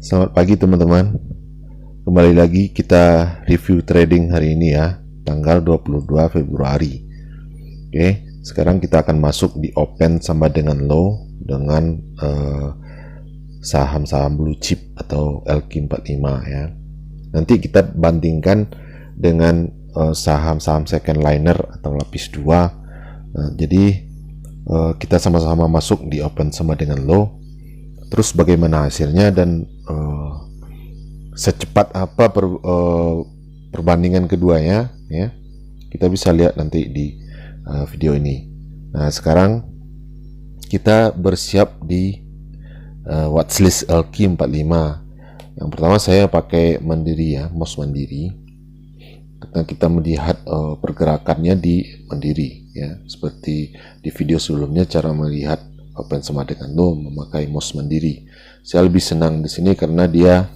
Selamat pagi teman-teman. Kembali lagi kita review trading hari ini ya, tanggal 22 Februari. Oke, sekarang kita akan masuk di open sama dengan low dengan saham-saham blue chip atau LQ45 ya. Nanti kita bandingkan dengan saham-saham second liner atau lapis 2. Jadi kita sama-sama masuk di open sama dengan low. Terus bagaimana hasilnya dan secepat apa perbandingan keduanya ya, kita bisa lihat nanti di video ini. Nah, sekarang kita bersiap di watchlist LQ45. Yang pertama saya pakai Mandiri ya, MOS Mandiri, karena kita melihat pergerakannya di Mandiri ya, seperti di video sebelumnya cara melihat open sama dengan low memakai MOS Mandiri. Saya lebih senang di sini karena dia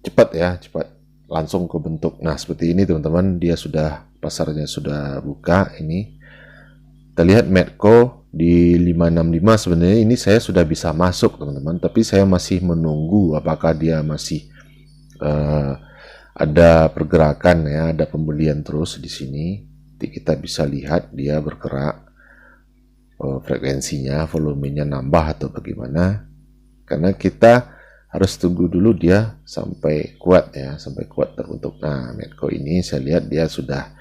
cepat ya, cepat langsung ke bentuk. Nah, seperti ini teman-teman, dia sudah pasarnya sudah buka. Ini kita lihat Medco di 565. Sebenarnya ini saya sudah bisa masuk teman-teman, tapi saya masih menunggu apakah dia masih ada pergerakan ya, ada pembelian terus di sini. Jadi kita bisa lihat dia bergerak, frekuensinya, volumenya nambah atau bagaimana. Karena kita harus tunggu dulu dia sampai kuat ya, sampai kuat terbentuk. Nah, Medco ini saya lihat dia sudah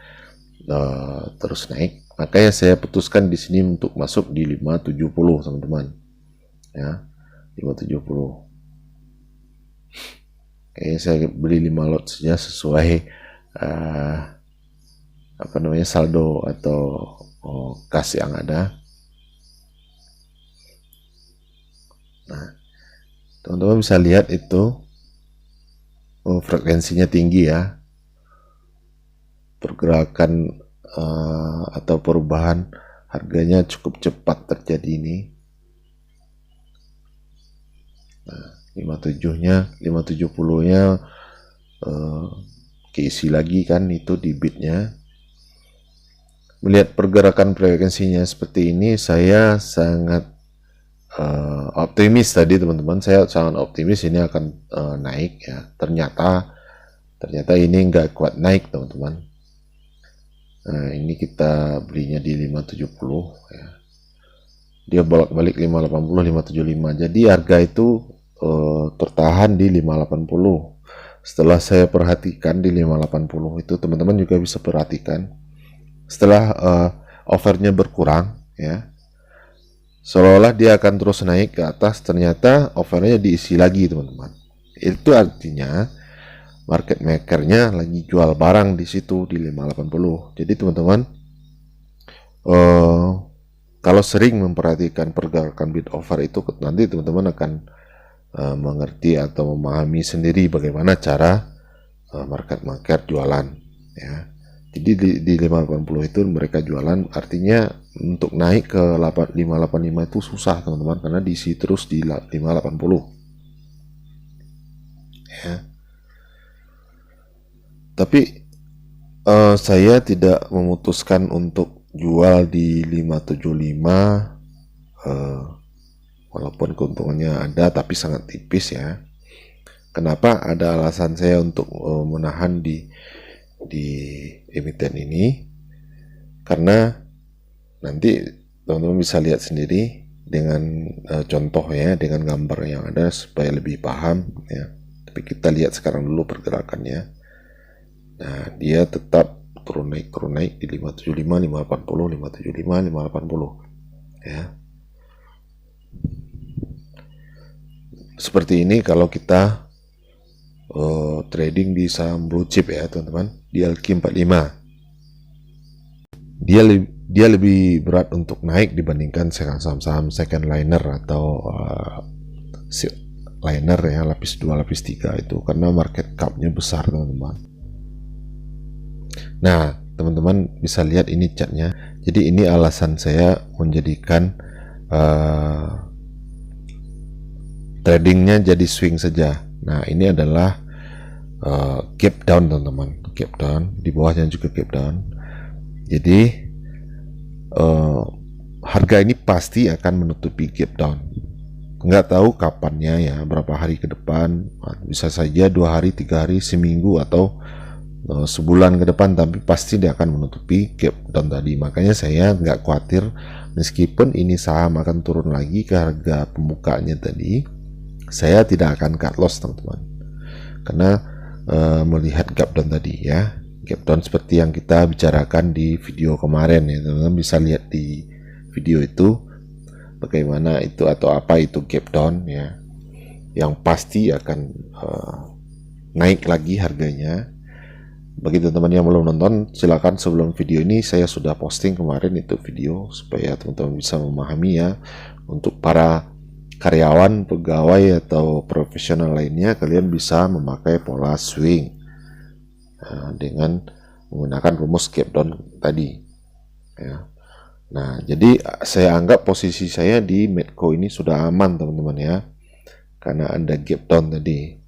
terus naik, makanya saya putuskan di sini untuk masuk di 570 teman-teman ya, 570. Oke, saya beli 5 lot saja sesuai apa namanya, saldo atau kas yang ada. Nah, teman-teman bisa lihat itu frekuensinya tinggi ya, pergerakan atau perubahan harganya cukup cepat terjadi ini. Nah, 57-nya, 570-nya keisi lagi kan itu di bidnya. Melihat pergerakan frekuensinya seperti ini, saya sangat optimis tadi teman-teman. Saya sangat optimis ini akan naik ya. Ternyata ini enggak kuat naik teman-teman. Nah, ini kita belinya di 570 ya. Dia bolak-balik 580, 575. Jadi harga itu tertahan di 580. Setelah saya perhatikan di 580 itu, teman-teman juga bisa perhatikan setelah offernya berkurang ya, seolah-olah dia akan terus naik ke atas, ternyata offernya diisi lagi teman-teman. Itu artinya market makernya lagi jual barang di situ di 580. Jadi teman-teman kalau sering memperhatikan pergerakan bid offer itu, nanti teman-teman akan mengerti atau memahami sendiri bagaimana cara market maker jualan ya. Jadi di 580 itu mereka jualan, artinya untuk naik ke 585 itu susah teman-teman, karena diisi terus di 580 ya. Tapi saya tidak memutuskan untuk jual di 575 walaupun keuntungannya ada tapi sangat tipis ya. Kenapa? Ada alasan saya untuk menahan di emiten ini, karena nanti teman-teman bisa lihat sendiri dengan contoh ya, dengan gambar yang ada supaya lebih paham ya. Tapi kita lihat sekarang dulu pergerakannya. Nah, dia tetap turun naik di 575, 580, 575, 580 ya. Seperti ini kalau kita trading di saham blue chip ya teman-teman, di LQ45 dia lebih berat untuk naik dibandingkan saham-saham second liner atau liner ya, lapis 2 lapis 3 itu, karena market cap-nya besar teman-teman. Nah, teman-teman bisa lihat ini chartnya. Jadi ini alasan saya menjadikan tradingnya jadi swing saja. Nah, ini adalah gap down teman-teman, gap down, di bawahnya juga gap down. Jadi harga ini pasti akan menutupi gap down. nggak tahu kapannya ya, berapa hari ke depan, bisa saja 2 hari, 3 hari, seminggu, atau sebulan ke depan, tapi pasti dia akan menutupi gap down tadi. Makanya saya nggak khawatir meskipun ini saham akan turun lagi ke harga pembukanya tadi, saya tidak akan cut loss teman-teman, karena melihat gap down tadi ya, gap down seperti yang kita bicarakan di video kemarin ya, teman-teman bisa lihat di video itu bagaimana itu atau apa itu gap down ya, yang pasti akan naik lagi harganya. Bagi teman-teman yang belum nonton, silakan sebelum video ini saya sudah posting kemarin itu video supaya teman-teman bisa memahami ya. Untuk para karyawan, pegawai atau profesional lainnya, kalian bisa memakai pola swing dengan menggunakan rumus gap down tadi ya. Nah, jadi saya anggap posisi saya di Medco ini sudah aman teman-teman ya, karena ada gap down tadi.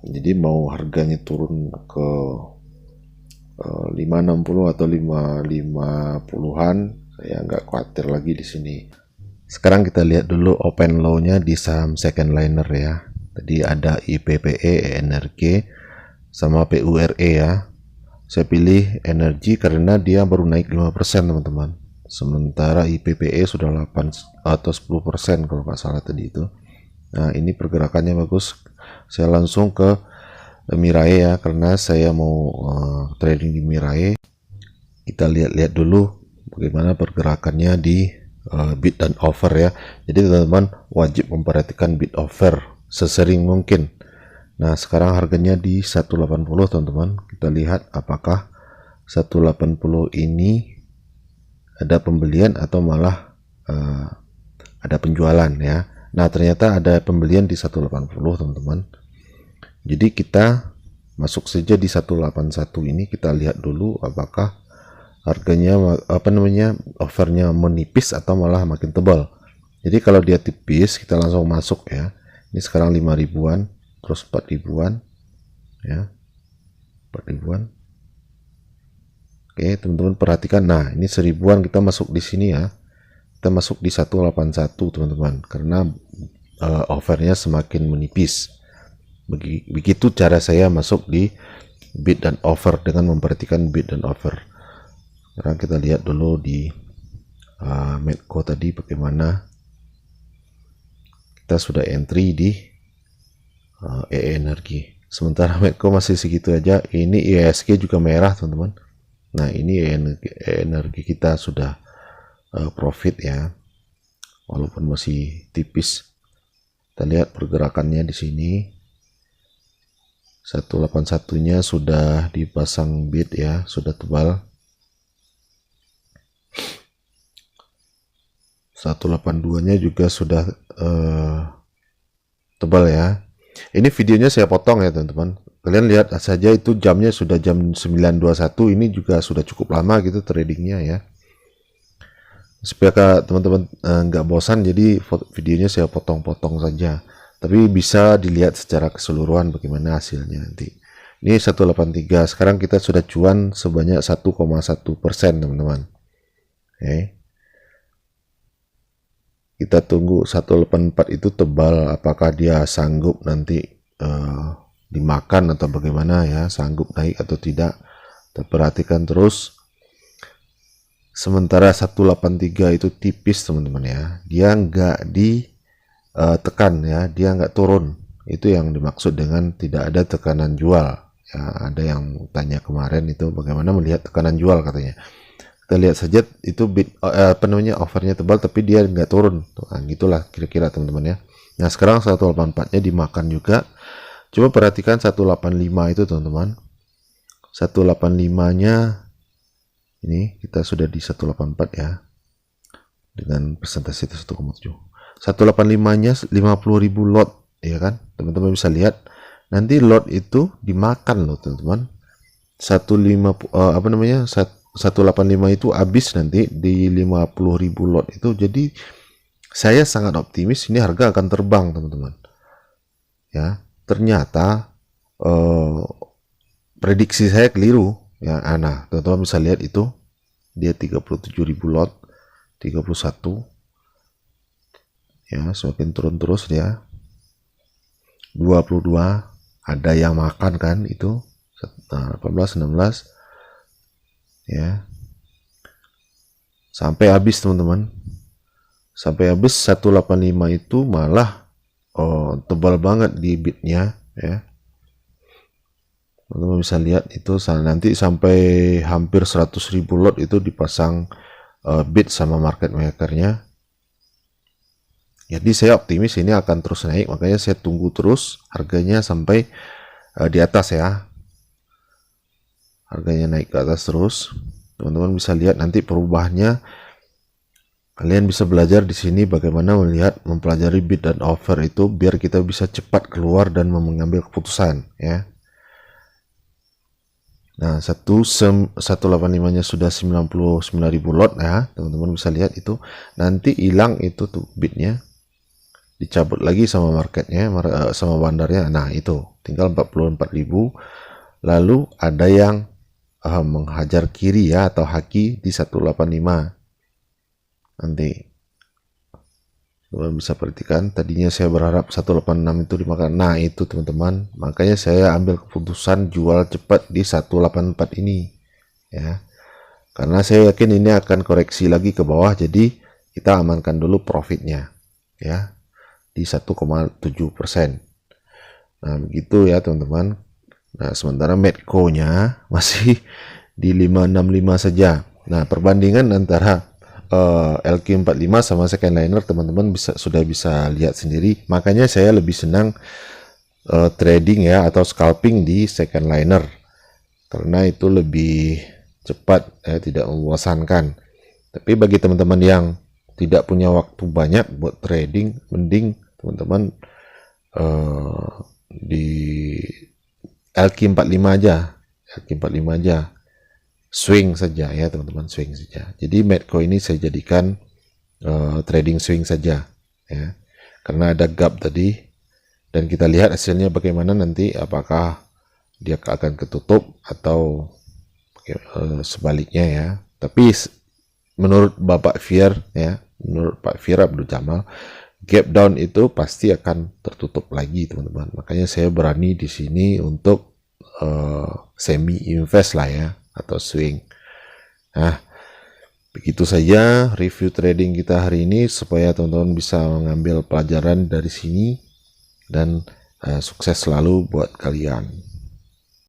Jadi mau harganya turun ke 560 atau 550-an, saya nggak khawatir lagi di sini. Sekarang kita lihat dulu open low-nya di saham second liner ya. Tadi ada IPPE, ENRG, sama PURE ya. Saya pilih energi karena dia baru naik 5% teman-teman. Sementara IPPE sudah 8 atau 10% kalau nggak salah tadi itu. Nah, ini pergerakannya bagus. Saya langsung ke Mirai ya, karena saya mau trading di Mirai. Kita lihat-lihat dulu bagaimana pergerakannya di bid dan offer ya. Jadi teman-teman wajib memperhatikan bid offer sesering mungkin. Nah, sekarang harganya di 180 teman-teman. Kita lihat apakah 180 ini ada pembelian atau malah ada penjualan ya. Nah, ternyata ada pembelian di 180 teman-teman. Jadi kita masuk saja di 181 ini, kita lihat dulu apakah harganya offernya menipis atau malah makin tebal. Jadi kalau dia tipis kita langsung masuk ya. Ini sekarang 5 ribuan, terus 4 ribuan ya. 4 ribuan. Oke, teman-teman perhatikan. Nah, ini 1000-an kita masuk di sini ya. Kita masuk di 181 teman-teman, karena offernya semakin menipis. Begitu cara saya masuk di bid dan offer dengan memperhatikan bid dan offer. Sekarang kita lihat dulu di Medco tadi bagaimana. Kita sudah entry di Energi. Sementara Medco masih segitu aja. Ini ISG juga merah teman-teman. Nah, ini energi kita sudah profit ya, walaupun masih tipis. Kita lihat pergerakannya di sini. 181-nya sudah dipasang bid ya, sudah tebal. 182-nya juga sudah tebal ya. Ini videonya saya potong ya teman-teman. Kalian lihat saja itu jamnya sudah jam 9.21. Ini juga sudah cukup lama gitu tradingnya ya. Supaya teman-teman nggak bosan, jadi videonya saya potong-potong saja. Tapi bisa dilihat secara keseluruhan bagaimana hasilnya nanti. Ini 183. Sekarang kita sudah cuan sebanyak 1,1% teman-teman. Oke. Kita tunggu 184 itu tebal, apakah dia sanggup nanti dimakan atau bagaimana ya, sanggup naik atau tidak. Kita perhatikan terus. Sementara 183 itu tipis teman-teman ya, dia nggak ditekan ya, dia nggak turun. Itu yang dimaksud dengan tidak ada tekanan jual ya. Ada yang tanya kemarin itu bagaimana melihat tekanan jual katanya. Kita lihat saja itu bid offernya tebal tapi dia nggak turun. Nah, gitulah kira-kira teman-teman ya. Nah, sekarang 184-nya dimakan juga. Coba perhatikan 185 itu teman-teman. 185-nya ini kita sudah di 184 ya. Dengan persentase itu 1,7. 185-nya 50.000 lot ya kan. Teman-teman bisa lihat nanti lot itu dimakan loh teman-teman. 185 itu habis nanti di 50.000 lot itu. Jadi saya sangat optimis ini harga akan terbang teman-teman ya. Ternyata prediksi saya keliru ya. Nah, teman-teman bisa lihat itu dia 37.000 lot, 31, ya, semakin turun terus dia. 22 ada yang makan kan itu, 18, 16 ya, sampai habis teman-teman, sampai habis 185 itu malah tebal banget di bidnya ya. Teman-teman bisa lihat itu nanti sampai hampir 100.000 lot itu dipasang bid sama market makernya. Jadi saya optimis ini akan terus naik, makanya saya tunggu terus harganya sampai di atas ya. Harganya naik ke atas terus. Teman-teman bisa lihat nanti perubahannya. Kalian bisa belajar di sini bagaimana mempelajari bid dan offer itu biar kita bisa cepat keluar dan mengambil keputusan ya. Nah, 185-nya sudah 99.000 lot ya. Teman-teman bisa lihat itu nanti hilang itu tuh bidnya. Dicabut lagi sama marketnya, sama bandarnya. Nah, itu tinggal 44.000. Lalu ada yang menghajar kiri ya, atau haki di 185. Nanti teman-teman bisa perhatikan, tadinya saya berharap 186 itu dimakan. Nah, itu teman-teman, makanya saya ambil keputusan jual cepat di 184 ini ya. Karena saya yakin ini akan koreksi lagi ke bawah, jadi kita amankan dulu profitnya ya di 1,7%. Nah, begitu ya teman-teman. Nah, sementara Medco-nya masih di 565 saja. Nah, perbandingan antara LQ45 sama second liner teman-teman sudah bisa lihat sendiri. Makanya saya lebih senang trading ya atau scalping di second liner karena itu lebih cepat ya, tidak membosankan. Tapi bagi teman-teman yang tidak punya waktu banyak buat trading, mending teman-teman di LQ45 aja, LQ45 aja. Swing saja ya teman-teman, swing saja. Jadi Medco ini saya jadikan trading swing saja ya, karena ada gap tadi dan kita lihat hasilnya bagaimana nanti, apakah dia akan ketutup atau sebaliknya ya. Tapi menurut Bapak Fir ya, menurut Pak Fir Abdul Jamal, gap down itu pasti akan tertutup lagi teman-teman. Makanya saya berani di sini untuk semi invest lah ya, atau swing. Nah, begitu saja review trading kita hari ini supaya teman-teman bisa mengambil pelajaran dari sini dan sukses selalu buat kalian.